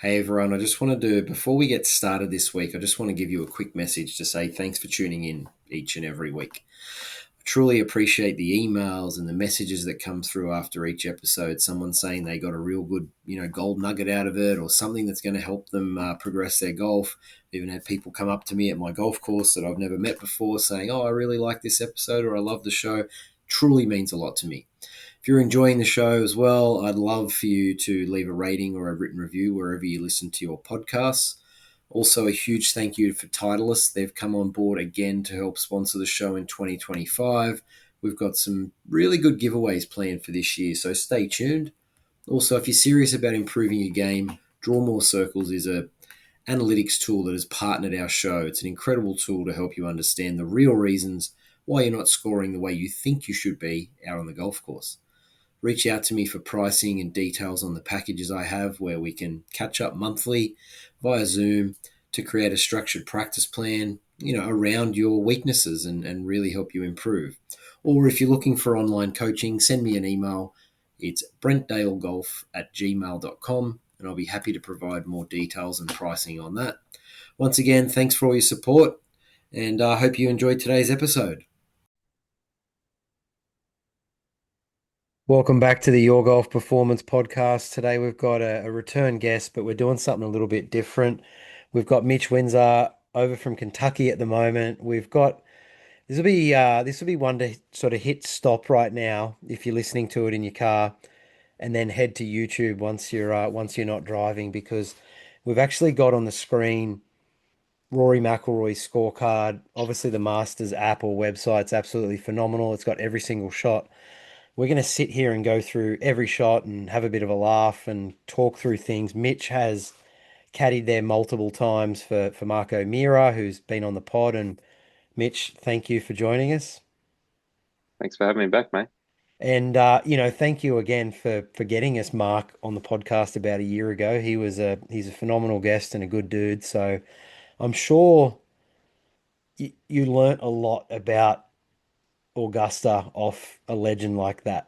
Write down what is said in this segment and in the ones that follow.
Hey everyone, I just wanted to, before we get started this week, I just want to give you a quick message to say thanks for tuning in each and every week. I truly appreciate the emails and the messages that come through after each episode. Someone saying they got a real good, gold nugget out of it or something that's going to help them progress their golf. I've even had people come up to me at my golf course that I've never met before saying, I really like this episode or I love the show. Truly means a lot to me. If you're enjoying the show as well, I'd love for you to leave a rating or a written review wherever you listen to your podcasts. Also, a huge thank you for Titleist. They've come on board again to help sponsor the show in 2025. We've got some really good giveaways planned for this year, so stay tuned. Also, if you're serious about improving your game, Draw More Circles is a analytics tool that has partnered our show. It's an incredible tool to help you understand the real reasons why you're not scoring the way you think you should be out on the golf course. Reach out to me for pricing and details on the packages I have where we can catch up monthly via Zoom to create a structured practice plan, around your weaknesses and really help you improve. Or if you're looking for online coaching, send me an email. It's brentdalegolf@gmail.com and I'll be happy to provide more details and pricing on that. Once again, thanks for all your support and I hope you enjoyed today's episode. Welcome back to the Your Golf Performance Podcast. Today we've got a return guest, but we're doing something a little bit different. We've got Mitch Winzer over from Kentucky at the moment. We've got this will be one to sort of hit stop right now if you're listening to it in your car, and then head to YouTube once you're not driving, because we've actually got on the screen Rory McIlroy's scorecard. Obviously, the Masters app or website's absolutely phenomenal. It's got every single shot. We're going to sit here and go through every shot and have a bit of a laugh and talk through things. Mitch has caddied there multiple times for Marco Mira, who's been on the pod. And Mitch, thank you for joining us. Thanks for having me back, mate. And thank you again for getting us Mark on the podcast about a year ago. He's a phenomenal guest and a good dude. So I'm sure you learnt a lot about Augusta off a legend like that.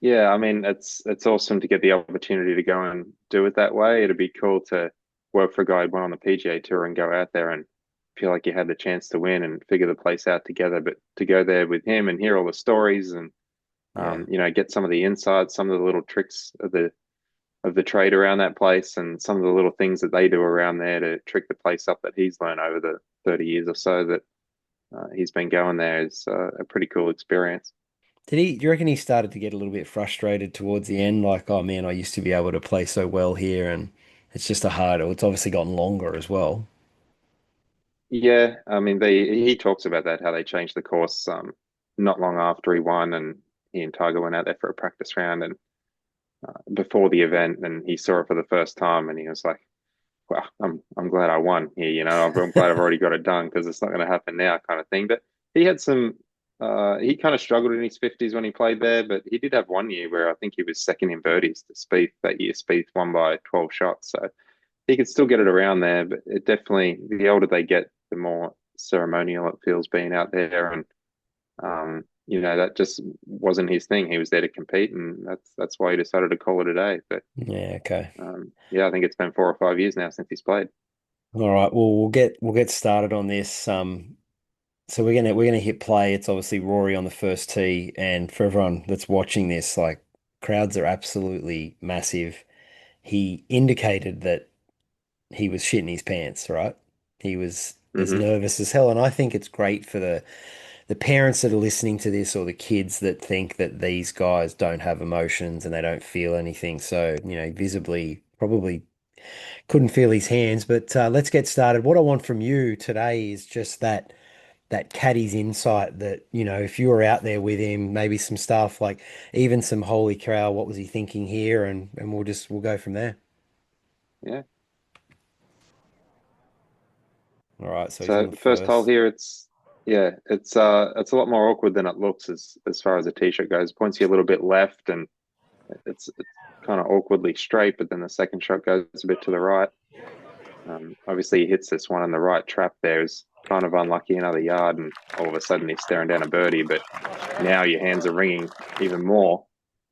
Yeah, I mean it's awesome to get the opportunity to go and do it that way. It'd be cool to work for a guy who went on the PGA Tour and go out there and feel like you had the chance to win and figure the place out together. But to go there with him and hear all the stories and Yeah. get some of the insights, some of the little tricks of the trade around that place, and some of the little things that they do around there to trick the place up that he's learned over the 30 years or so that he's been going there is a pretty cool experience. Do you reckon he started to get a little bit frustrated towards the end? Like, oh man, I used to be able to play so well here, and it's just a harder. It's obviously gotten longer as well. Yeah, I mean he talks about that how they changed the course not long after he won, and he and Tiger went out there for a practice round and before the event, and he saw it for the first time, and he was like, "Well, I'm glad I won here. I'm glad I've already got it done because it's not going to happen now," kind of thing. But he had some. He kind of struggled in his 50s when he played there, but he did have one year where I think he was second in birdies to Spieth that year. Spieth won by 12 shots, so he could still get it around there, but it definitely, the older they get, the more ceremonial it feels being out there. And, that just wasn't his thing. He was there to compete, and that's why he decided to call it a day. But, Yeah, okay. yeah, I think it's been 4 or 5 years now since he's played. All right. Well, we'll get started on this. So we're gonna hit play. It's obviously Rory on the first tee, and for everyone that's watching this, like crowds are absolutely massive. He indicated that he was shitting his pants, right? He was as Hmm. nervous as hell, and I think it's great for the parents that are listening to this or the kids that think that these guys don't have emotions and they don't feel anything. So, visibly probably couldn't feel his hands. But let's get started. What I want from you today is just that caddy's insight that, if you were out there with him, maybe some stuff like even some holy cow, what was he thinking here? And we'll go from there. Yeah. All right, so he's on So the first hole first. here, yeah, it's a lot more awkward than it looks as far as the tee shot goes. Points you a little bit left, and it's kind of awkwardly straight, but then the second shot goes a bit to the right. Obviously, he hits this one in the right trap there. Is kind of unlucky another yard, and all of a sudden he's staring down a birdie. But now your hands are ringing even more,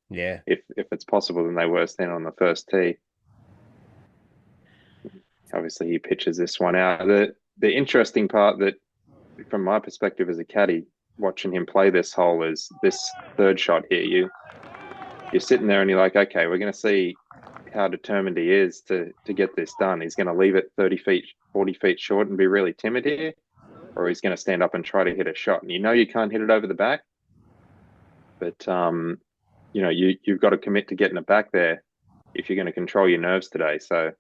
Yeah. if it's possible, than they were standing on the first tee. obviously he pitches this one out. The interesting part that, from my perspective as a caddy, watching him play this hole is this third shot here. You're sitting there and you're like, okay, we're going to see how determined he is to get this done. He's going to leave it 30 feet, 40 feet short and be really timid here, or he's going to stand up and try to hit a shot. And you know you can't hit it over the back, but you've got to commit to getting it back there if you're going to control your nerves today. So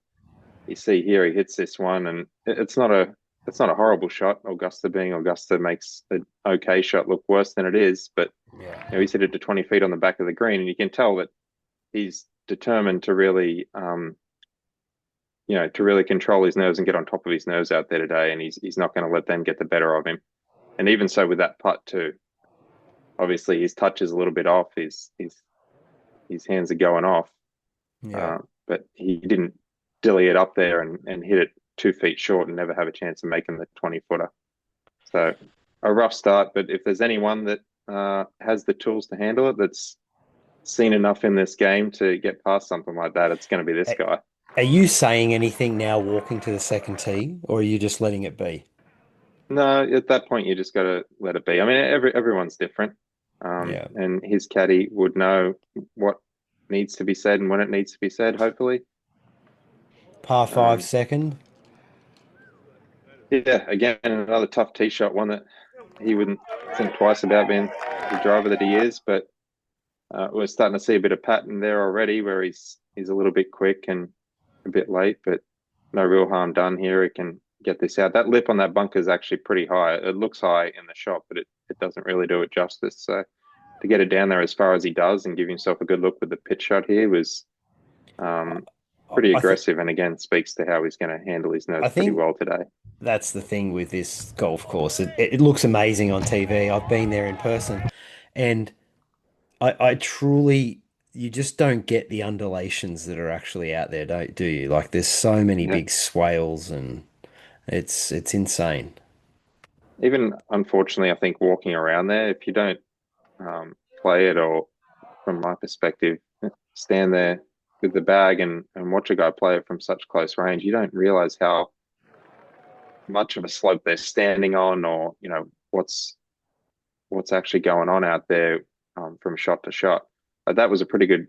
you see here he hits this one, and it's not a horrible shot. Augusta being Augusta makes an okay shot look worse than it is, but Yeah. he's hit it to 20 feet on the back of the green, and you can tell that he's determined to really to really control his nerves and get on top of his nerves out there today, and he's not going to let them get the better of him. And even so with that putt too, obviously his touch is a little bit off. His hands are going off, Yeah. but he didn't dilly it up there and hit it 2 feet short and never have a chance of making the 20-footer. So a rough start, but if there's anyone that has the tools to handle it, that's seen enough in this game to get past something like that, it's going to be this guy. Are you saying anything now walking to the second tee, or are you just letting it be? No, at that point you just got to let it be. I mean, everyone's different, Yeah. and his caddy would know what needs to be said and when it needs to be said. Hopefully, Par five um, second. yeah. Again, another tough tee shot, one that he wouldn't think twice about being the driver that he is. But we're starting to see a bit of pattern there already, where he's a little bit quick and a bit late, but no real harm done here. He can get this out. That lip on that bunker is actually pretty high. It looks high in the shot, but it doesn't really do it justice. So to get it down there as far as he does and give himself a good look with the pitch shot here was pretty I think aggressive, and again speaks to how he's going to handle his I nerves pretty think well today. that's the thing with this golf course. It looks amazing on TV. I've been there in person, and I truly, you just don't get the undulations that are actually out there, don't do you? Like there's so many Yeah. big swales, and it's insane. Even unfortunately, I think walking around there, if you don't play it, or from my perspective, stand there with the bag and watch a guy play it from such close range, you don't realize how much of a slope they're standing on, or what's actually going on out there from shot to shot. That was a pretty good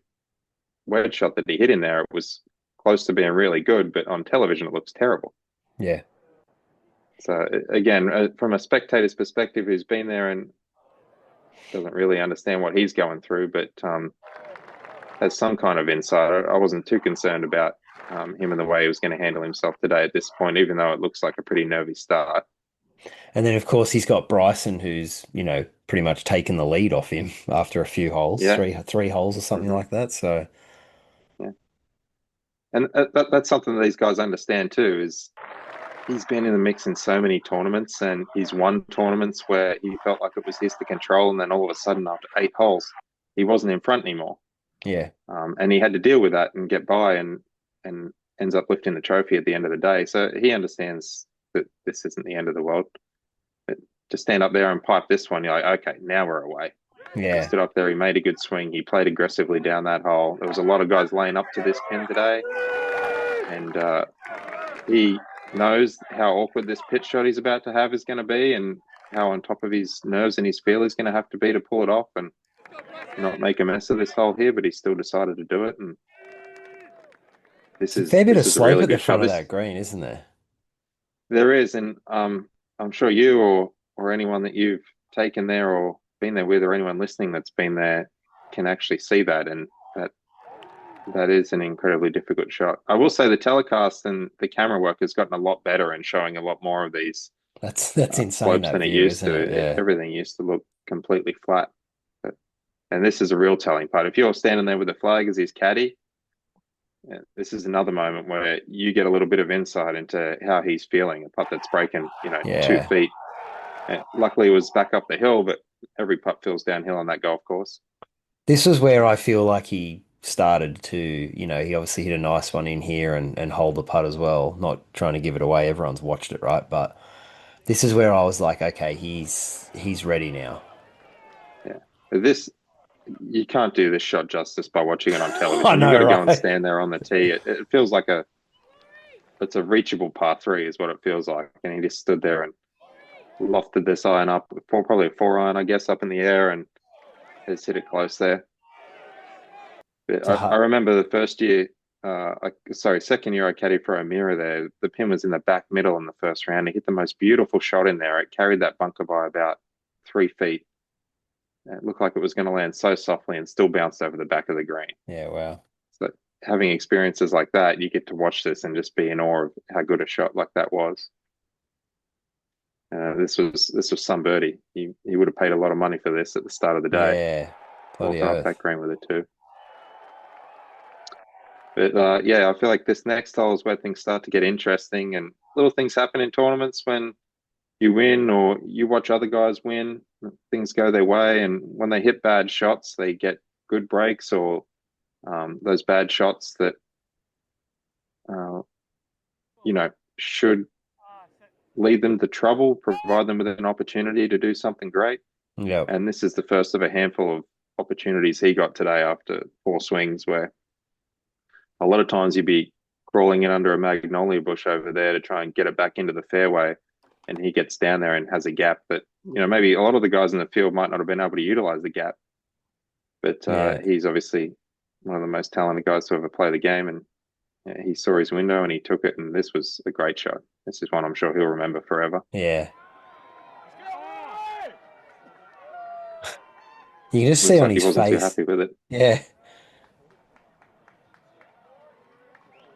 wedge shot that he hit in there. It was close to being really good, but on television it looks terrible. Yeah. So again, from a spectator's perspective, who's been there and doesn't really understand what he's going through, but has some kind of insight, I wasn't too concerned about him and the way he was going to handle himself today at this point, even though it looks like a pretty nervy start. And then of course he's got Bryson, who's pretty much taken the lead off him after a few holes, Yeah. three holes or something Mm-hmm. like that. So Yeah. And that's something that these guys understand too, is he's been in the mix in so many tournaments, and he's won tournaments where he felt like it was his to control, and then all of a sudden after 8 holes he wasn't in front anymore, yeah, and he had to deal with that and get by, and ends up lifting the trophy at the end of the day. So he understands that this isn't the end of the world. But to stand up there and pipe this one, you're like, okay, now we're away. He yeah. stood up there, he made a good swing, he played aggressively down that hole. There was a lot of guys laying up to this pin today, and he knows how awkward this pitch shot he's about to have is going to be, and how on top of his nerves and his feel he's going to have to be to pull it off and not make a mess of this hole here. But he still decided to do it, and this It's a is fair bit of this is a slope really at the good shot. front of This that green, isn't there? there is, and I'm sure you or anyone that you've taken there or been there with, or anyone listening that's been there, can actually see that, and that is an incredibly difficult shot. I will say the telecast and the camera work has gotten a lot better and showing a lot more of these That's insane, slopes that than it view, used isn't it? to. Yeah. Everything used to look completely flat. But, and this is a real telling part. If you're standing there with the flag as his caddy, this is another moment where you get a little bit of insight into how he's feeling. A putt that's breaking, 2 Yeah. feet. And luckily, it was back up the hill, but every putt feels downhill on that golf course. This is where I feel like he started to, he obviously hit a nice one in here and hold the putt as well. Not trying to give it away. Everyone's watched it, right? But this is where I was like, okay, he's ready now. Yeah. This You can't do this shot justice by watching it on I television. You've got know, to go and right? stand there on the tee. It feels like it's a reachable par three is what it feels like. And he just stood there and lofted this iron up for probably a 4 iron, I guess, up in the air and has hit it close there. But It's a I hard, remember the first year, second year I caddied for O'Meara there. The pin was in the back middle in the first round. He hit the most beautiful shot in there. It carried that bunker by about 3 feet. It looked like it was going to land so softly and still bounced over the back of the green. yeah, wow. So having experiences like that, you get to watch this and just be in awe of how good a shot like that was. This was some birdie. He would have paid a lot of money for this at the start of the day, Yeah, bloody walking off that oath. green with it too. But yeah, I feel like this next hole is where things start to get interesting, and little things happen in tournaments when you win or you watch other guys win. Things go their way, and when they hit bad shots, they get good breaks or those bad shots that uh, should lead them to trouble, provide them with an opportunity to do something great. Yep. And this is the first of a handful of opportunities he got today after 4 swings, where a lot of times you'd be crawling in under a magnolia bush over there to try and get it back into the fairway. And he gets down there and has a gap that, maybe a lot of the guys in the field might not have been able to utilize the gap. But Yeah. he's obviously one of the most talented guys to ever play the game. And he saw his window and he took it. And this was a great shot. This is one I'm sure he'll remember forever. Yeah. You can just see Looks on like he his wasn't too face. happy with it. Yeah.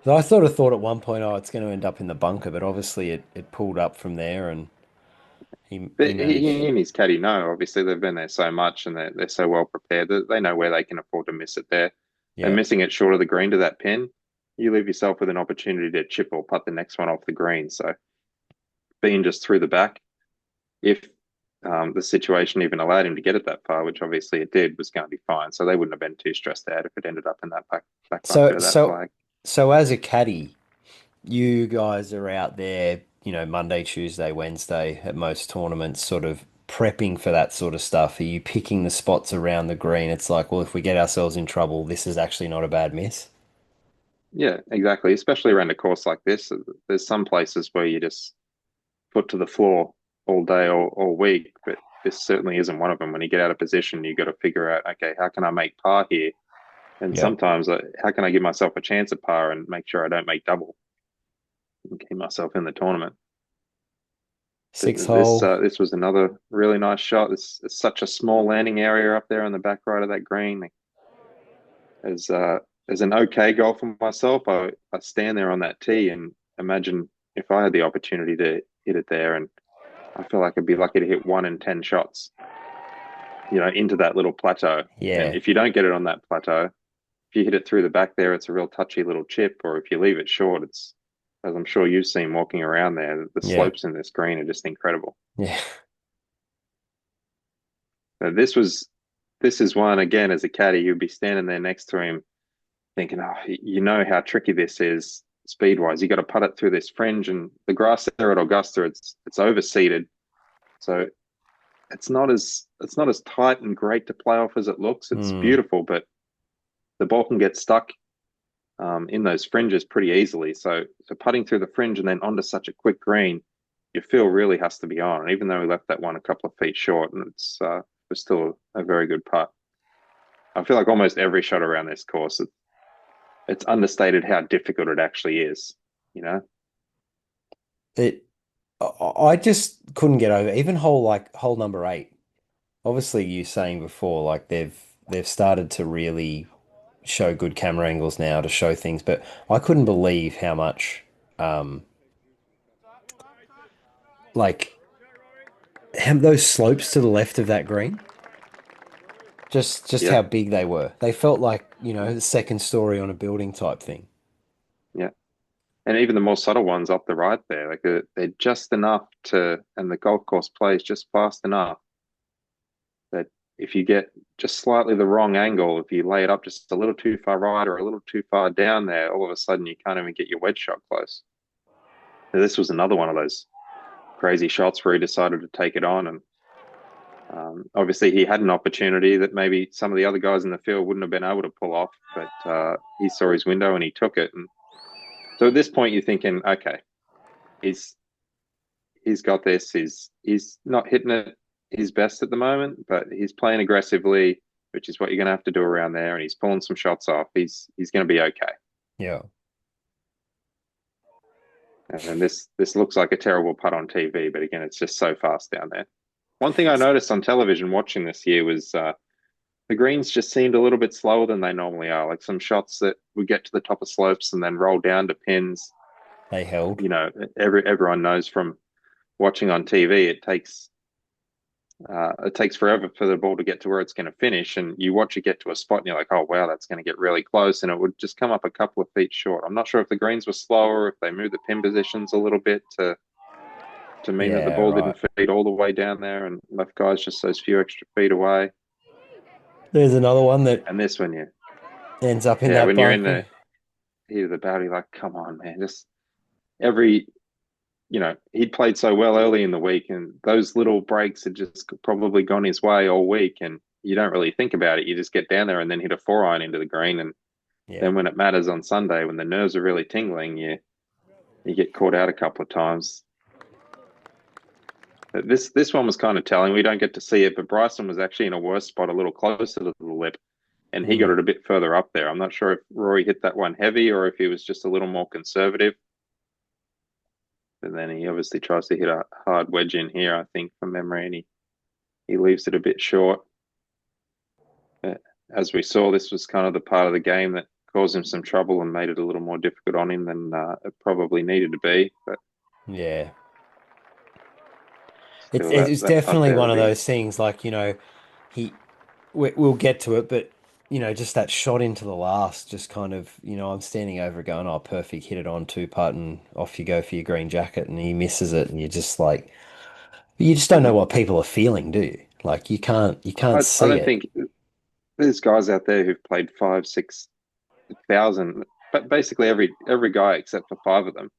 So I sort of thought at one point, oh, it's going to end up in the bunker, but obviously it pulled up from there and he But managed. he and his caddy know, obviously, they've been there so much and they're so well prepared that they know where they can afford to miss it there. And Yeah. missing it short of the green to that pin, you leave yourself with an opportunity to chip or putt the next one off the green. So being just through the back, if the situation even allowed him to get it that far, which obviously it did, was going to be fine. So they wouldn't have been too stressed out if it ended up in that back bunker So to that so flag. so as a caddy, you guys are out there, Monday, Tuesday, Wednesday at most tournaments, sort of prepping for that sort of stuff. Are you picking the spots around the green? It's like, well, if we get ourselves in trouble, this is actually not a bad miss. Yeah, exactly. Especially around a course like this, there's some places where you just foot to the floor all day or all week, but this certainly isn't one of them. When you get out of position, you got to figure out, okay, how can I make par here? And Yep. sometimes, how can I give myself a chance at par and make sure I don't make double and keep myself in the tournament? But Six hole. this was another really nice shot. It's such a small landing area up there on the back right of that green. As as an okay goal for myself, I stand there on that tee and imagine if I had the opportunity to hit it there, and I feel like I'd be lucky to hit 1 in 10 shots, into that little plateau. And Yeah. if you don't get it on that plateau, if you hit it through the back there, it's a real touchy little chip. Or if you leave it short, it's, as I'm sure you've seen walking around there, the Yeah. slopes in this green are just incredible. Yeah. So this is one again as a caddy, you'd be standing there next to him, thinking, oh, you know how tricky this is speed wise. You got to putt it through this fringe, and the grass there at Augusta, it's overseeded, so it's not as tight and great to play off as it looks. It's Hmm. beautiful, but the ball can get stuck in those fringes pretty easily. So putting through the fringe and then onto such a quick green, your feel really has to be on. And even though we left that one a couple of feet short, and it was still a very good putt. I feel like almost every shot around this course, it's understated how difficult it actually is. You know, It I just couldn't get over even hole number eight. Obviously, you saying before, like they've started to really show good camera angles now to show things, but I couldn't believe how much um like those slopes to the left of that green, just yeah, how big they were. They felt like, the second story on a building type thing. yeah. And even the more subtle ones off the right there, like they're just enough to, and the golf course plays just fast enough that if you get just slightly the wrong angle, if you lay it up just a little too far right or a little too far down there, all of a sudden you can't even get your wedge shot close. So this was another one of those crazy shots where he decided to take it on. And obviously he had an opportunity that maybe some of the other guys in the field wouldn't have been able to pull off, but he saw his window and he took it. And So at this point, you're thinking, okay, he's he's got this. He's not hitting it his best at the moment, but he's playing aggressively, which is what you're going to have to do around there. And he's pulling some shots off. He's going to be okay. Yeah. And this looks like a terrible putt on TV, but again, it's just so fast down there. One thing I noticed on television watching this year was the greens just seemed a little bit slower than they normally are. Like some shots that would get to the top of slopes and then roll down to pins. They held. You know, everyone knows from watching on TV, it takes forever for the ball to get to where it's going to finish, and you watch it get to a spot, and you're like, "Oh wow, that's going to get really close," and it would just come up a couple of feet short. I'm not sure if the greens were slower, if they moved the pin positions a little bit to mean that the Yeah, ball right. didn't feed all the way down there, and left guys just those few extra feet away. There's another one that And this one, ends up in yeah, that when you're in bunker. the heat of the battle, you're like, "Come on, man!" Just every he'd played so well early in the week, and those little breaks had just probably gone his way all week. And you don't really think about it. You just get down there and then hit a 4-iron into the green. And Yeah. then when it matters on Sunday, when the nerves are really tingling, you get caught out a couple of times. But this one was kind of telling. We don't get to see it, but Bryson was actually in a worse spot, a little closer to the lip, and he got Mm. it a bit further up there. I'm not sure if Rory hit that one heavy or if he was just a little more conservative. But then he obviously tries to hit a hard wedge in here, I think, from memory, and he leaves it a bit short. But as we saw, this was kind of the part of the game that caused him some trouble and made it a little more difficult on him than it probably needed to be. But Yeah. It's still, it's that putt definitely there will one of be. those things like, he we'll get to it, but just that shot into the last, just kind of, I'm standing over it going, oh, perfect, hit it on two putt, and off you go for your green jacket, and he misses it, and you're just like, you just don't know what people are feeling, do you? Like you can't I see don't it. think there's guys out there who've played 5, 6 thousand, but basically every guy except for five of them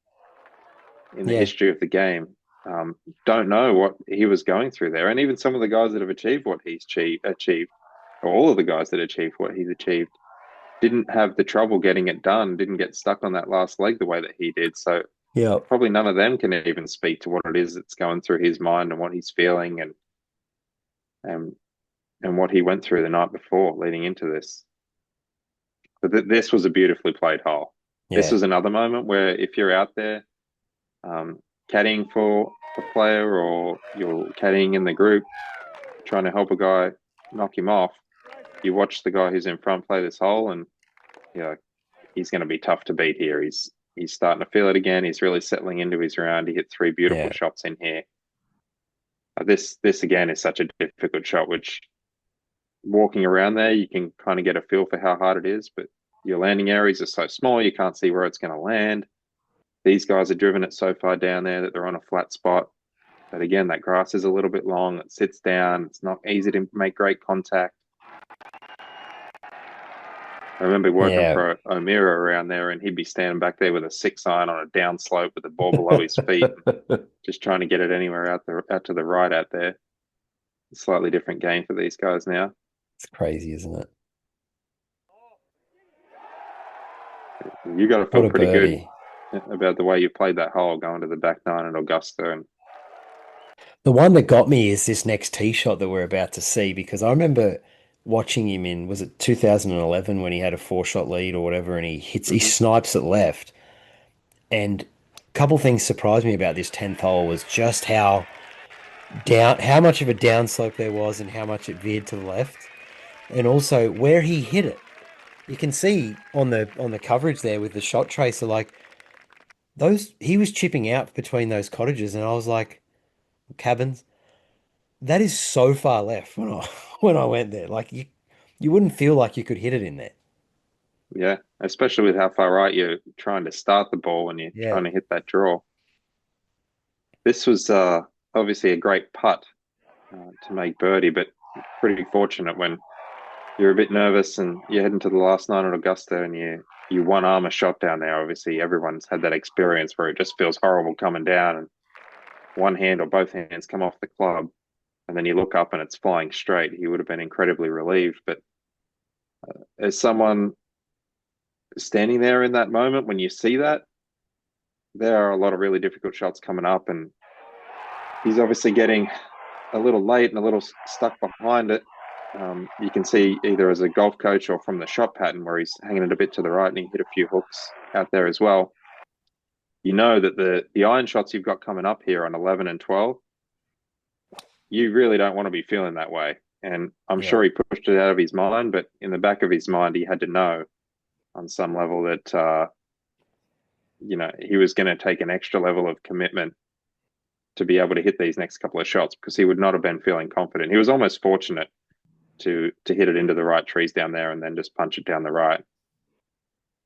in the Yeah, history of the game um, don't know what he was going through there. And even some of the guys that have achieved what he's achieved, or all of the guys that achieved what he's achieved, didn't have the trouble getting it done, didn't get stuck on that last leg the way that he did. So yeah, probably none of them can even speak to what it is that's going through his mind and what he's feeling and and what he went through the night before leading into this. But this was a beautifully played hole. This yeah, was another moment where if you're out there um, caddying for a player or you're caddying in the group, trying to help a guy knock him off, you watch the guy who's in front play this hole, and he's going to be tough to beat here. He's starting to feel it again. He's really settling into his round. He hit three beautiful yeah, shots in here. This again is such a difficult shot, which walking around there, you can kind of get a feel for how hard it is, but your landing areas are so small, you can't see where it's going to land. These guys are driven it so far down there that they're on a flat spot. But again, that grass is a little bit long. It sits down. It's not easy to make great contact. I remember working yeah. for O'Meara around there, and he'd be standing back there with a 6-iron on a down slope with the ball below his feet, just trying to get it anywhere out to the right out there. Slightly different game for these guys now. It's crazy, isn't it? You got to feel What a pretty good birdie. about the way you played that hole going to the back nine at Augusta. And The one that got me is this next tee shot that we're about to see, because I remember watching him in, was it 2011 when he had a four-shot lead or whatever, and he mm-hmm. snipes it left. And a couple things surprised me about this 10th hole was just how much of a downslope there was and how much it veered to the left, and also where he hit it. You can see on the coverage there with the shot tracer, like those he was chipping out between those cottages, and I was like, cabins. That is so far left when I when I went there. Like you wouldn't feel like you could hit it in there. Yeah, especially with how far right you're trying to start the ball when you're Yeah. trying to hit that draw. This was obviously a great putt to make birdie, but pretty fortunate when you're a bit nervous and you're heading to the last nine at Augusta and you one arm a shot down there. Obviously, everyone's had that experience where it just feels horrible coming down and one hand or both hands come off the club, and then you look up and it's flying straight. He would have been incredibly relieved. But as someone standing there in that moment, when you see that, there are a lot of really difficult shots coming up, and he's obviously getting a little late and a little stuck behind it. You can see either as a golf coach or from the shot pattern where he's hanging it a bit to the right and he hit a few hooks out there as well. You know that the iron shots you've got coming up here on 11 and 12, you really don't want to be feeling that way. And I'm sure he pushed it out of his mind, but in the back of his mind, he had to know on some level that, he was going to take an extra level of commitment to be able to hit these next couple of shots, because he would not have been feeling confident. He was almost fortunate to hit it into the right trees down there and then just punch it down the right.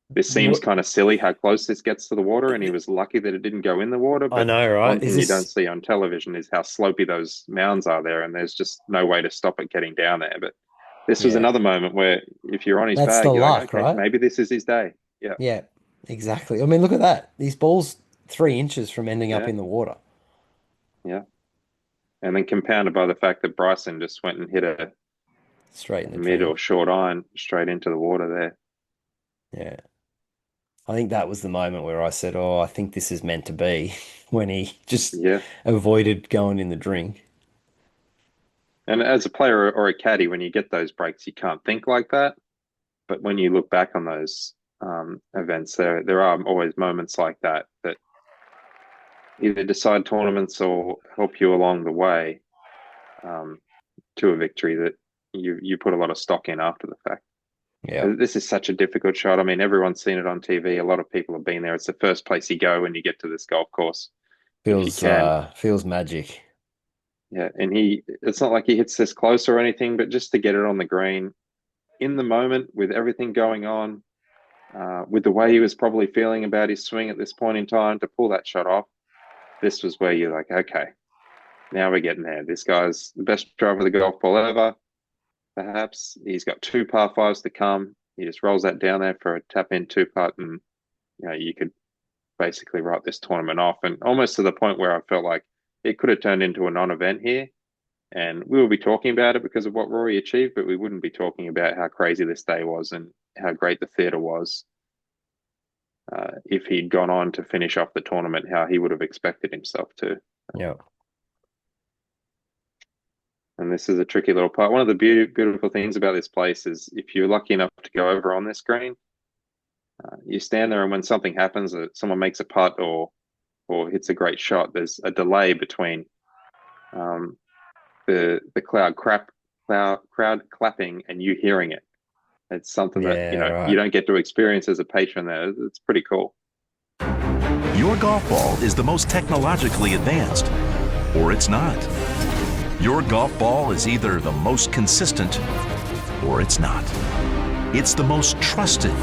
This seems kind of silly how close this gets to the water, and he was lucky that it didn't go in the water. But I know, right? One thing you don't see on television is how slopey those mounds are there, and there's just no way to stop it getting down there. But this was another moment where if you're on his bag, you're luck, like, okay, right? maybe this is his day. Yeah. Yeah, exactly. I mean, look at that. These balls 3 inches from ending up in the water. Yeah. And then compounded by the fact that Bryson just went and hit a straight in the mid or short iron straight into the water there. Yeah. I think that was the moment where I said, oh, I think this is meant to be, when he just avoided going in the drink. And as a player or a caddy, when you get those breaks, you can't think like that. But when you look back on those events, there are always moments like that either decide tournaments or help you along the way to a victory that you put a lot of stock in after the fact. Yeah. This is such a difficult shot. I mean, everyone's seen it on TV. A lot of people have been there. It's the first place you go when you get to this golf course. Feels magic. Yeah, and it's not like he hits this close or anything, but just to get it on the green in the moment with everything going on, with the way he was probably feeling about his swing at this point in time, to pull that shot off, this was where you're like, okay, now we're getting there. This guy's the best driver of the golf ball ever. Perhaps he's got 2 par 5s to come. He just rolls that down there for a tap in 2-putt, and you could basically write this tournament off. And almost to the point where I felt like it could have turned into a non-event here, and we will be talking about it because of what Rory achieved, but we wouldn't be talking about how crazy this day was and how great the theatre was. If he'd gone on to finish off the tournament, how he would have expected himself to. Yeah. And this is a tricky little part. One of the beautiful things about this place is if you're lucky enough to go over on this green, you stand there, and when something happens, someone makes a putt or hits a great shot, there's a delay between the crowd clapping and you hearing it. It's something that you don't get to experience as a patron there. It's pretty cool. Your golf ball is the most technologically advanced, or it's not. Your golf ball is either the most consistent, or it's not. It's the most trusted,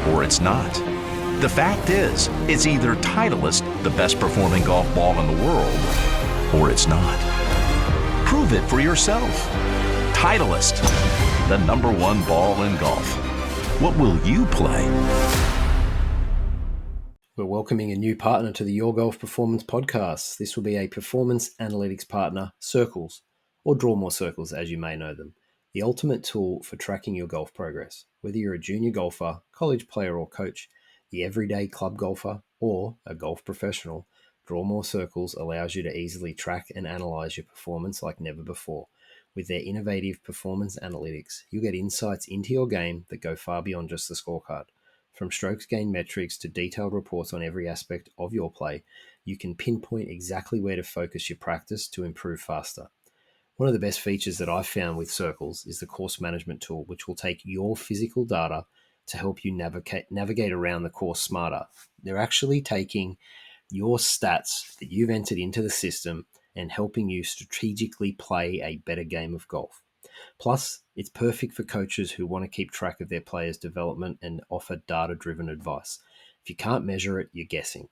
or it's not. The fact is, it's either Titleist, the best performing golf ball in the world, or it's not. Prove it for yourself. Titleist, the #1 ball in golf. What will you play? We're welcoming a new partner to the Your Golf Performance podcast. This will be a performance analytics partner, Circles, or Draw More Circles as you may know them, the ultimate tool for tracking your golf progress. Whether you're a junior golfer, college player or coach, the everyday club golfer, or a golf professional, Draw More Circles allows you to easily track and analyze your performance like never before. With their innovative performance analytics, you'll get insights into your game that go far beyond just the scorecard. From strokes gained metrics to detailed reports on every aspect of your play, you can pinpoint exactly where to focus your practice to improve faster. One of the best features that I've found with Circles is the course management tool, which will take your physical data to help you navigate around the course smarter. They're actually taking your stats that you've entered into the system and helping you strategically play a better game of golf. Plus, it's perfect for coaches who want to keep track of their players' development and offer data-driven advice. If you can't measure it, you're guessing.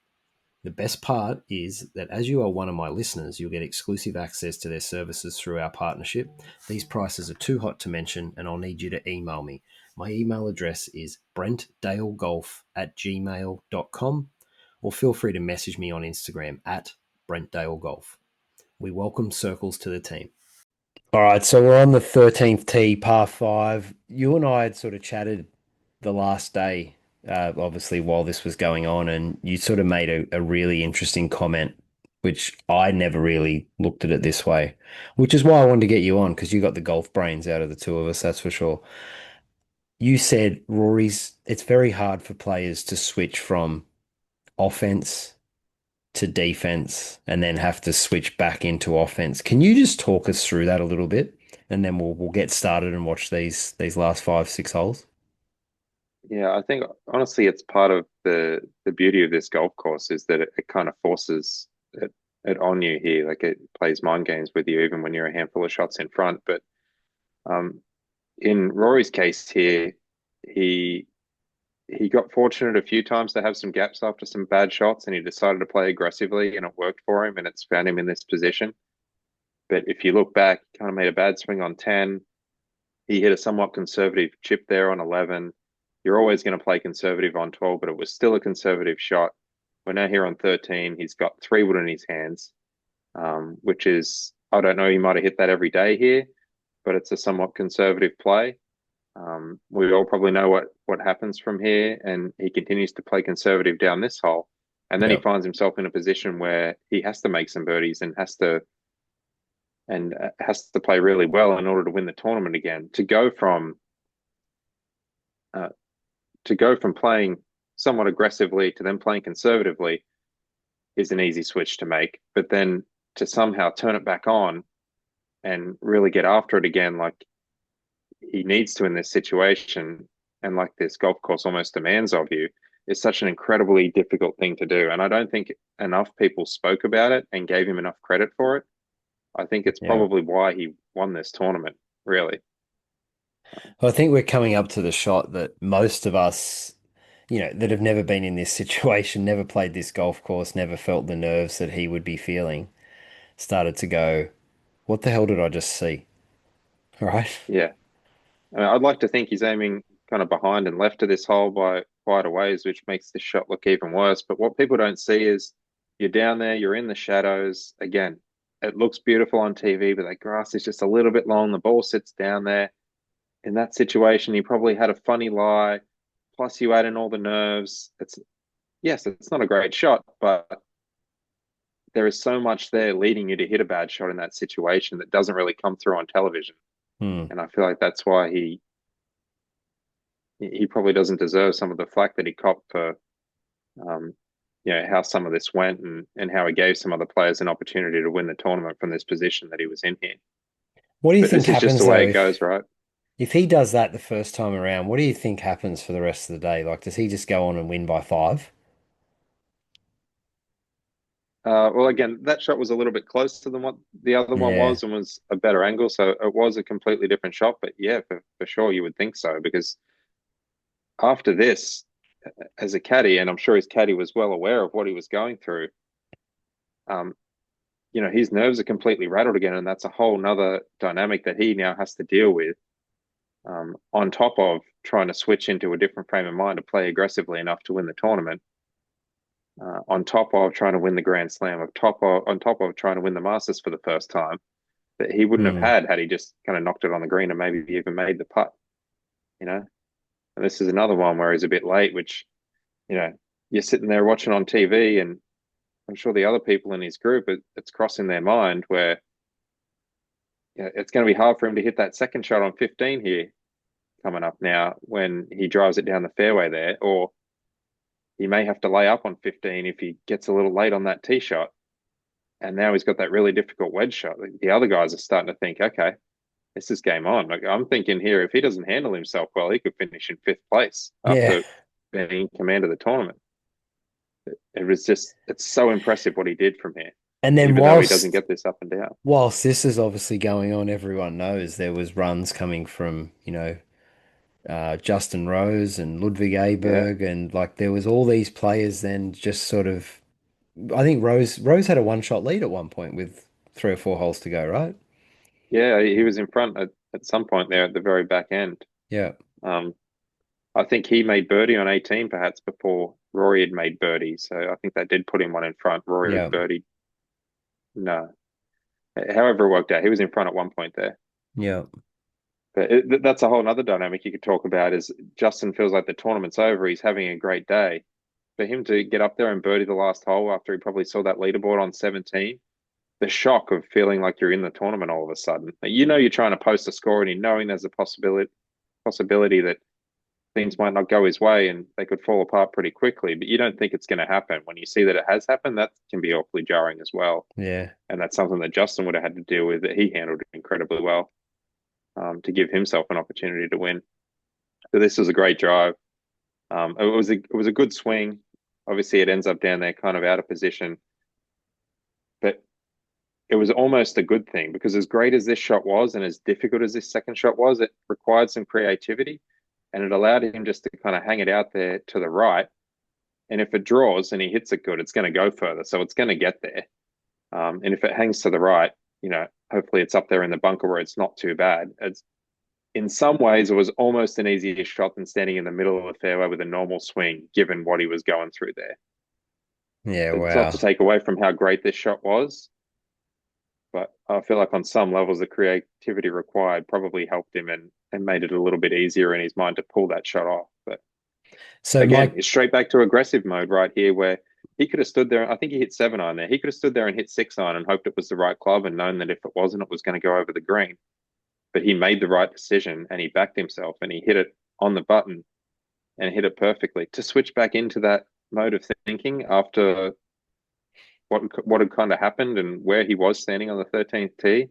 The best part is that as you are one of my listeners, you'll get exclusive access to their services through our partnership. These prices are too hot to mention, and I'll need you to email me. My email address is brentdalegolf@gmail.com, or feel free to message me on Instagram @BrentDaleGolf. We welcome Circles to the team. All right, so we're on the 13th tee, par 5. You and I had sort of chatted the last day obviously while this was going on, and you sort of made a really interesting comment, which I never really looked at it this way, which is why I wanted to get you on because you got the golf brains out of the two of us, that's for sure. You said it's very hard for players to switch from offense to defense and then have to switch back into offense. Can you just talk us through that a little bit? And then we'll get started and watch these last 5, 6 holes. Yeah, I think honestly it's part of the beauty of this golf course is that it kind of forces it on you here. Like it plays mind games with you even when you're a handful of shots in front. But um in Rory's case here, he he got fortunate a few times to have some gaps after some bad shots and he decided to play aggressively and it worked for him and it's found him in this position. But if you look back, he kind of made a bad swing on 10. He hit a somewhat conservative chip there on 11. You're always going to play conservative on 12, but it was still a conservative shot. We're now here on 13. He's got 3 wood in his hands, which is, I don't know, he might have hit that every day here, but it's a somewhat conservative play. We all probably know what happens from here, and he continues to play conservative down this hole. And then he Yep. finds himself in a position where he has to make some birdies and has to play really well in order to win the tournament again. Uh, to go from playing somewhat aggressively to then playing conservatively is an easy switch to make. But then to somehow turn it back on and really get after it again, like he needs to in this situation, and like this golf course almost demands of you, is such an incredibly difficult thing to do. And I don't think enough people spoke about it and gave him enough credit for it. I think it's Yeah. probably why he won this tournament, really. Well, I think we're coming up to the shot that most of us, that have never been in this situation, never played this golf course, never felt the nerves that he would be feeling, started to go, what the hell did I just see? Right? Yeah. I'd like to think he's aiming kind of behind and left of this hole by quite a ways, which makes this shot look even worse. But what people don't see is you're down there, you're in the shadows. Again, it looks beautiful on TV, but that grass is just a little bit long. The ball sits down there. In that situation, he probably had a funny lie. Plus, you add in all the nerves. It's not a great shot, but there is so much there leading you to hit a bad shot in that situation that doesn't really come through on television. Hmm. And I feel like that's why he probably doesn't deserve some of the flack that he copped for, um, how some of this went and how he gave some other players an opportunity to win the tournament from this position that he was in here. What do you But think this is just the happens though way it goes, right? if he does that the first time around? What do you think happens for the rest of the day? Like, does he just go on and win by 5? Well, again, that shot was a little bit closer than what the other one Yeah. was and was a better angle. So it was a completely different shot. But yeah, for sure, you would think so because after this, as a caddy, and I'm sure his caddy was well aware of what he was going through, um, his nerves are completely rattled again. And that's a whole nother dynamic that he now has to deal with, on top of trying to switch into a different frame of mind to play aggressively enough to win the tournament. On top of trying to win the Grand Slam, on top of trying to win the Masters for the first time, that he wouldn't have Hmm. had he just kind of knocked it on the green and maybe even made the putt, you know. And this is another one where he's a bit late, which, you know, you're sitting there watching on TV, and I'm sure the other people in his group, it's crossing their mind where, it's going to be hard for him to hit that second shot on 15 here coming up now when he drives it down the fairway there, or he may have to lay up on 15 if he gets a little late on that tee shot. And now he's got that really difficult wedge shot. The other guys are starting to think, okay, this is game on. Like, I'm thinking here, if he doesn't handle himself well, he could finish in 5th place Yeah. after being in command of the tournament. It's so impressive what he did from here, And then even though he doesn't whilst get this up and down. whilst this is obviously going on, everyone knows there was runs coming from, Justin Rose and Ludwig Yeah. Aberg, and like there was all these players then just sort of. I think Rose had a one-shot lead at one point with 3 or 4 holes to go, right? Yeah, he was in front at some point there at the very back end. Yeah, Um, I think he made birdie on 18 perhaps before Rory had made birdie. So I think that did put him one in front. Rory had yeah, birdied. No. However it worked out, he was in front at one point there. yeah. But that's a whole other dynamic you could talk about. Is Justin feels like the tournament's over. He's having a great day. For him to get up there and birdie the last hole after he probably saw that leaderboard on 17, the shock of feeling like you're in the tournament all of a sudden. You know you're trying to post a score and you're knowing there's a possibility that things might not go his way and they could fall apart pretty quickly, but you don't think it's going to happen. When you see that it has happened, that can be awfully jarring as well. Yeah. And that's something that Justin would have had to deal with, that he handled incredibly well, to give himself an opportunity to win. So this was a great drive. It was a good swing. Obviously, it ends up down there kind of out of position, but it was almost a good thing, because as great as this shot was and as difficult as this second shot was, it required some creativity, and it allowed him just to kind of hang it out there to the right. And if it draws and he hits it good, it's going to go further. So it's going to get there. And if it hangs to the right, hopefully it's up there in the bunker where it's not too bad. In some ways, it was almost an easier shot than standing in the middle of the fairway with a normal swing, given what he was going through there. Yeah, It's wow. not to take away from how great this shot was, but I feel like on some levels, the creativity required probably helped him and made it a little bit easier in his mind to pull that shot off. But So again, it's straight back to aggressive mode right here, where he could have stood there. I think he hit 7-iron there. He could have stood there and hit 6-iron and hoped it was the right club and known that if it wasn't, it was going to go over the green. But he made the right decision and he backed himself and he hit it on the button and hit it perfectly. To switch back into that mode of thinking after what had kind of happened and where he was standing on the 13th tee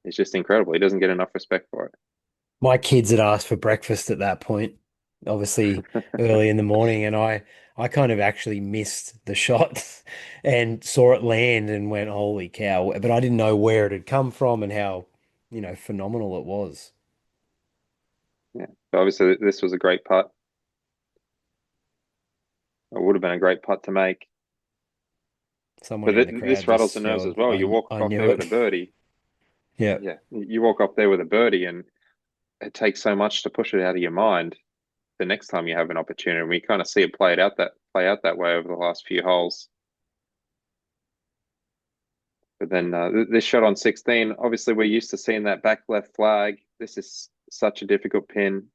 is just incredible. He doesn't get enough respect for it. my kids had asked for breakfast at that point, obviously early in the morning, and I kind of actually missed the shot and saw it land and went, holy cow. But I didn't know where it had come from and how, phenomenal it was. Yeah. So obviously, this was a great putt. It would have been a great putt to make. Someone But in the this crowd rattles just the nerves as yelled, well. You walk I off knew there with it. a birdie. Yeah. Yeah. You walk off there with a birdie, and it takes so much to push it out of your mind the next time you have an opportunity. And we kind of see it play out that way over the last few holes. But then this shot on 16, obviously we're used to seeing that back left flag. This is such a difficult pin,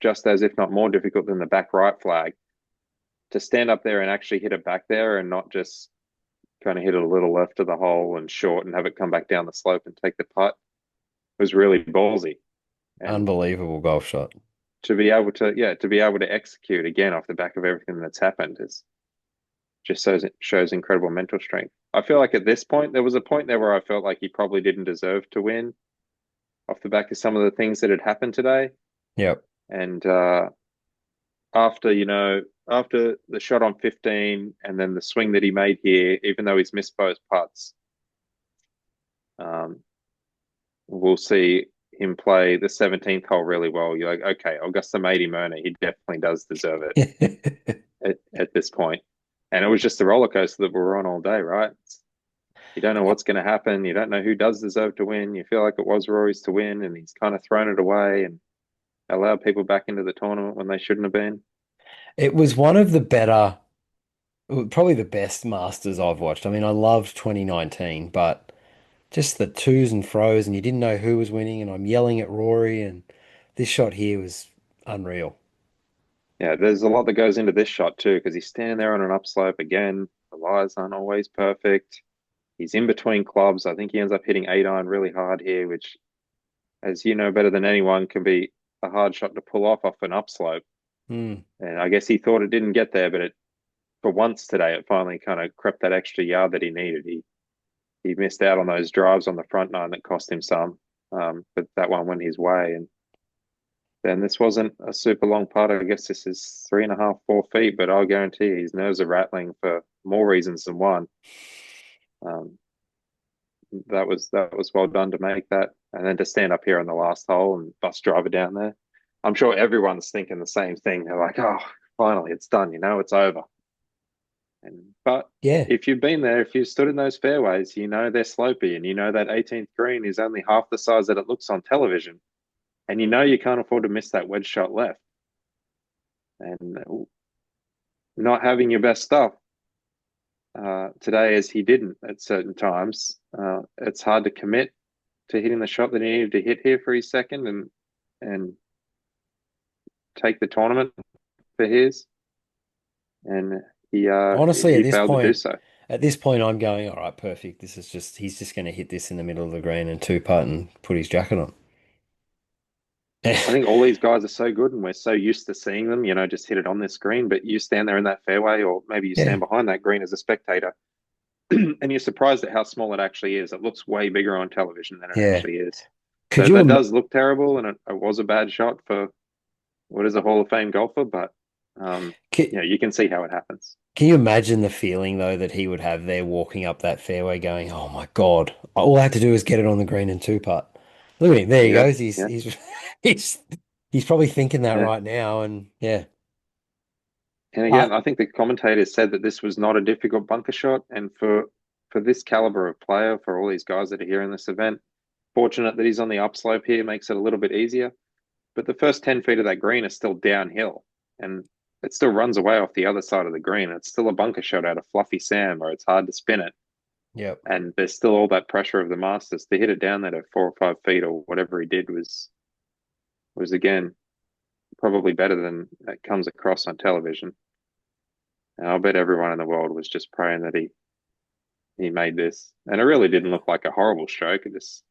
just as if not more difficult than the back right flag. To stand up there and actually hit it back there and not just kind of hit it a little left of the hole and short and have it come back down the slope and take the putt was really ballsy. And Unbelievable golf shot. to be able to execute again off the back of everything that's happened is just shows incredible mental strength. I feel like at this point, there was a point there where I felt like he probably didn't deserve to win off the back of some of the things that had happened today. Yep. And after the shot on 15 and then the swing that he made here, even though he's missed both putts, we'll see him play the 17th hole really well. You're like, okay, Augusta made him earn it. He definitely does deserve it at this point. And it was just the roller coaster that we were on all day, right? You don't know what's going to happen. You don't know who does deserve to win. You feel like it was Rory's to win, and he's kind of thrown it away and allowed people back into the tournament when they shouldn't have been. It was one of the better, probably the best Masters I've watched. I mean, I loved 2019, but just the twos and fros, and you didn't know who was winning, and I'm yelling at Rory, and this shot here was unreal. Yeah, there's a lot that goes into this shot too, because he's standing there on an upslope again. The lies aren't always perfect. He's in between clubs. I think he ends up hitting 8-iron really hard here, which, as you know better than anyone, can be a hard shot to pull off an upslope. Mm. And I guess he thought it didn't get there, but for once today, it finally kind of crept that extra yard that he needed. He missed out on those drives on the front nine that cost him some, but that one went his way. And then this wasn't a super long putt. I guess this is 3.5, 4 feet, but I'll guarantee you his nerves are rattling for more reasons than one. That was well done to make that, and then to stand up here on the last hole and bust driver down there. I'm sure everyone's thinking the same thing. They're like, "Oh, finally, it's done. It's over." But Yeah. if you've been there, if you've stood in those fairways, they're slopey, and that 18th green is only half the size that it looks on television, and you can't afford to miss that wedge shot left. And not having your best stuff today, as he didn't at certain times, it's hard to commit to hitting the shot that he needed to hit here for his second and take the tournament for his, and Honestly, he failed to do so. at this point, I'm going, all right, perfect. He's just going to hit this in the middle of the green and two putt and put his jacket on. I think all these guys are so good, and we're so used to seeing them, just hit it on this green. But you stand there in that fairway, or maybe you Yeah, stand behind that green as a spectator, and you're surprised at how small it actually is. It looks way bigger on television than it yeah. actually is. Could you That im does look terrible, and it was a bad shot for what is a Hall of Fame golfer. But can, you can see how it happens. can you imagine the feeling though that he would have there walking up that fairway, going, "Oh my God, all I have to do is get it on the green and two putt." Look at him, there he Yeah, goes. yeah, He's he's probably thinking that yeah. right now, and yeah. And again, But I think the commentators said that this was not a difficult bunker shot, and for this caliber of player, for all these guys that are here in this event, fortunate that he's on the upslope here makes it a little bit easier. But the first 10 feet of that green is still downhill, and it still runs away off the other side of the green. It's still a bunker shot out of fluffy sand where it's hard to spin it, yeah, and there's still all that pressure of the Masters to hit it down there to 4 or 5 feet or whatever he did was again probably better than it comes across on television. And I'll bet everyone in the world was just praying that he made this. And it really didn't look like a horrible stroke. It just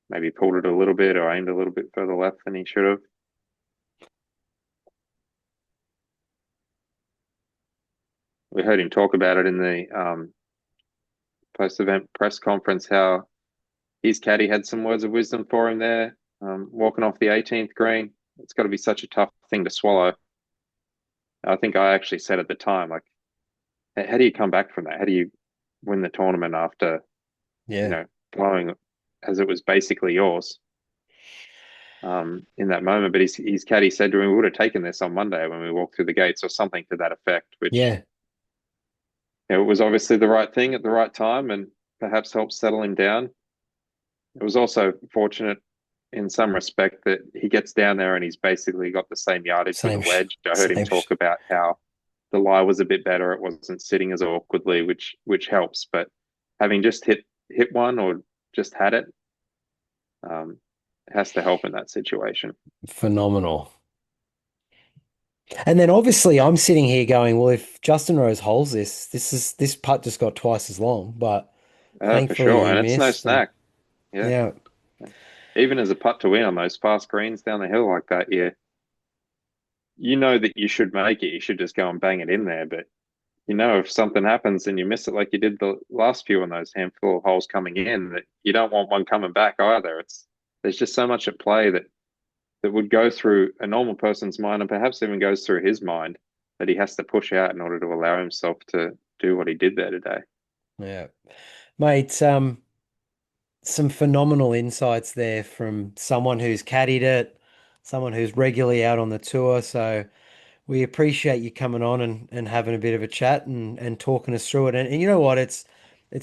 maybe pulled it a little bit or aimed a little bit further left than he should have. We heard him talk about it in the post-event press conference, how his caddy had some words of wisdom for him there, walking off the 18th green. It's got to be such a tough thing to swallow. I think I actually said at the time, like, how do you come back from that? How do you win the tournament after, yeah. blowing as it was basically yours in that moment? But his caddy said to him, we would have taken this on Monday when we walked through the gates, or something to that effect, which Yeah, it was obviously the right thing at the right time and perhaps helped settle him down. It was also fortunate in some respect that he gets down there and he's basically got the same yardage with a same, wedge. I heard him same. talk about how the lie was a bit better. It wasn't sitting as awkwardly, which helps. But having just hit one or just had it, has to help in that situation. Phenomenal. And then obviously I'm sitting here going, well, if Justin Rose holds this putt just got twice as long, but For thankfully sure. he And it's no missed. And snack. Yeah. yeah, Even as a putt to win on those fast greens down the hill like that, yeah, you know that you should make it. You should just go and bang it in there. But if something happens and you miss it like you did the last few on those handful of holes coming in, that you don't want one coming back either. There's just so much at play that would go through a normal person's mind, and perhaps even goes through his mind, that he has to push out in order to allow himself to do what he did there today. yeah. Mate, some phenomenal insights there from someone who's caddied it, someone who's regularly out on the tour. So we appreciate you coming on and having a bit of a chat and talking us through it. And you know what? It's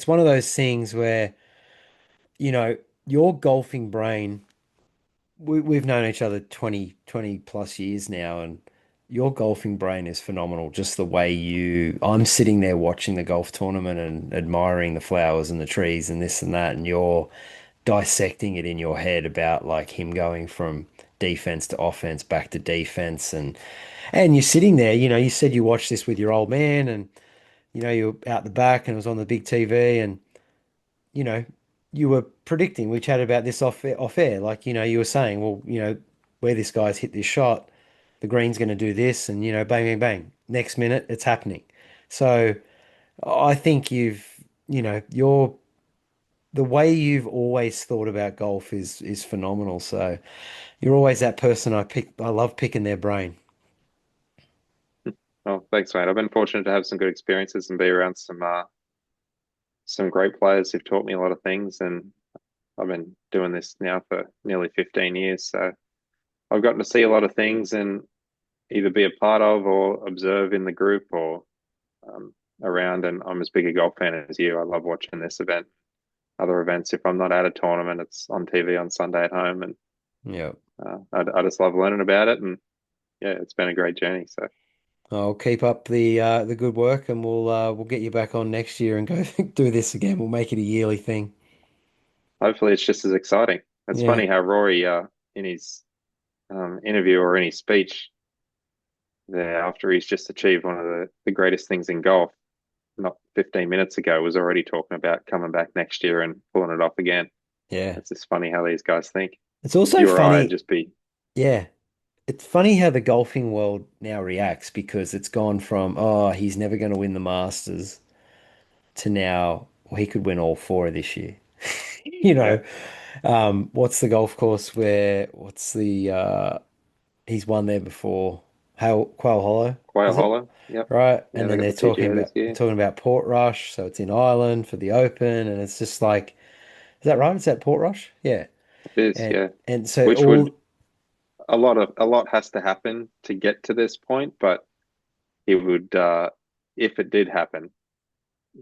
one of those things where, your golfing brain, we've known each other 20 plus years now, and your golfing brain is phenomenal. Just the way I'm sitting there watching the golf tournament and admiring the flowers and the trees and this and that, and you're dissecting it in your head about like him going from defense to offense, back to defense, and you're sitting there, you said you watched this with your old man, and you're out the back and it was on the big TV, and you know, you were predicting, we chatted about this off air, like, you were saying, well, where this guy's hit this shot, the green's going to do this, and, bang, bang, bang. Next minute, it's happening. So I think the way you've always thought about golf is phenomenal. So you're always that person I love picking their brain. Well, thanks, mate. I've been fortunate to have some good experiences and be around some great players who've taught me a lot of things. And I've been doing this now for nearly 15 years. So I've gotten to see a lot of things and either be a part of or observe in the group or around. And I'm as big a golf fan as you. I love watching this event, other events. If I'm not at a tournament, it's on TV on Sunday at home. And Yeah. I just love learning about it. And yeah, it's been a great journey. So I'll keep up the good work, and we'll get you back on next year and go do this again. We'll make it a yearly thing. hopefully it's just as exciting. It's Yeah. funny how Rory, in his interview or in his speech there, after he's just achieved one of the greatest things in golf, not 15 minutes ago, was already talking about coming back next year and pulling it off again. Yeah. It's just funny how these guys think. It's also You or I would funny. just be, Yeah. It's funny how the golfing world now reacts because it's gone from, oh, he's never going to win the Masters to now, well, he could win all four of this year. You yeah, know, what's the golf course what's the he's won there before? Quail Hollow, Quail is it? Hollow. Yep. Right. Yeah, And they then got they're the PGA this year. talking about Portrush, so it's in Ireland for the Open, and it's just like, is that right? Is that Portrush? Yeah. It is, And yeah. and so Which would all a lot has to happen to get to this point, but he would, if it did happen,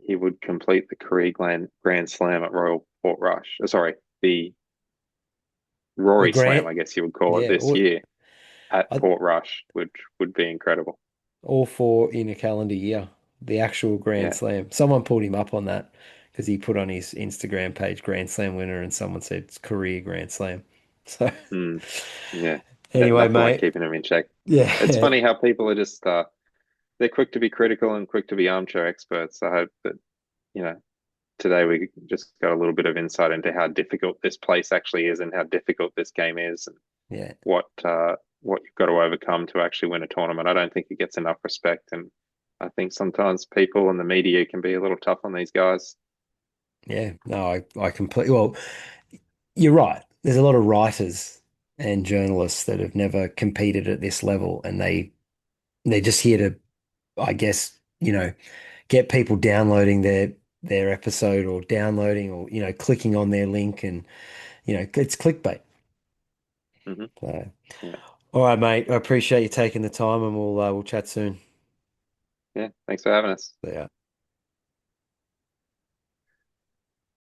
he would complete the career Grand Slam at Royal Portrush. Sorry, the the Rory Slam, Grant, I guess you would call it yeah, this year at I, Portrush, which would be incredible. all four in a calendar year, the actual Grand Yeah. Slam. Someone pulled him up on that because he put on his Instagram page Grand Slam winner, and someone said it's career Grand Slam. So Mm, yeah. anyway, Nothing like mate, keeping him in check. It's yeah, funny how people are just they're quick to be critical and quick to be armchair experts. I hope that, you know, today we just got a little bit of insight into how difficult this place actually is and how difficult this game is and yeah, what you've got to overcome to actually win a tournament. I don't think it gets enough respect, and I think sometimes people and the media can be a little tough on these guys. yeah. No, I completely. Well, you're right. There's a lot of writers and journalists that have never competed at this level, and they're just here to, I guess, get people downloading their episode or downloading or clicking on their link, and it's clickbait. Hmm. So, Yeah, all right, mate. I appreciate you taking the time, and we'll chat soon. yeah. Thanks for having us. Yeah.